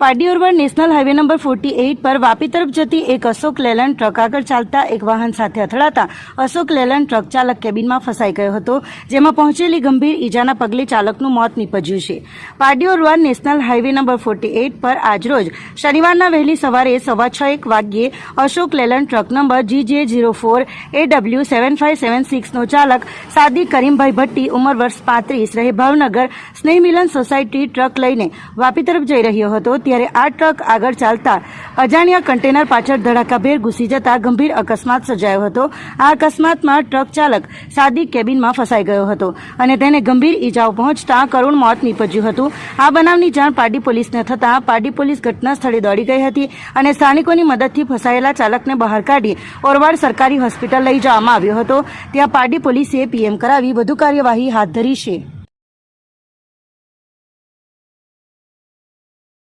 Pardi Orwad national highway number 48 પર વાપી તરફ જતી એક અશોક લેલન્ડ ટ્રક આગળ ચાલતા એક વાહન સાથે અથડાતા અશોક લેલન્ડ ટ્રક ચાલક કેબિનમાં ફસાઈ ગયો હતો, જેમાં પહોંચેલી ગંભીર ઈજાના પગલે ચાલકનું મોત નીપજ્યું છે. Pardi Orwad national highway number 48 પર આજરોજ શનિવારના વહેલી સવારે 6:15 વાગ્યે અશોક લેલન્ડ ટ્રક નંબર GJ04AW 7576 નો ચાલક સાદિક કરીમભાઈ ભટ્ટી ઉંમર વર્ષ 35 રહે ભાવનગર સ્નેહ મિલન સોસાયટી ટ્રક લઈને વાપી તરફ જઈ રહ્યો હતો, ત્યારે આ ટ્રક આગળ ચાલતા અજાણ્યા કન્ટેનર પાછળ ધડાકાભેર ઘૂસી જતા ગંભીર અકસ્માત સર્જાયો હતો. આ અકસ્માતમાં ટ્રક ચાલક સાદિક કેબિનમાં ફસાઈ ગયો હતો અને તેને ગંભીર ઈજાઓ પહોંચતા કરુણ મોત નીપજ્યું હતું. આ બનાવની જાણ પારડી પોલીસને થતાં પારડી પોલીસ ઘટના સ્થળે દોડી ગઈ હતી અને સ્થાનિકોની મદદથી ફસાયેલા ચાલકને બહાર કાઢી ઓરવાડ સરકારી હોસ્પિટલ લઈ જવામાં આવ્યો હતો. ત્યાં પારડી પોલીસે PM કરાવી વધુ કાર્યવાહી હાથ ધરી છે.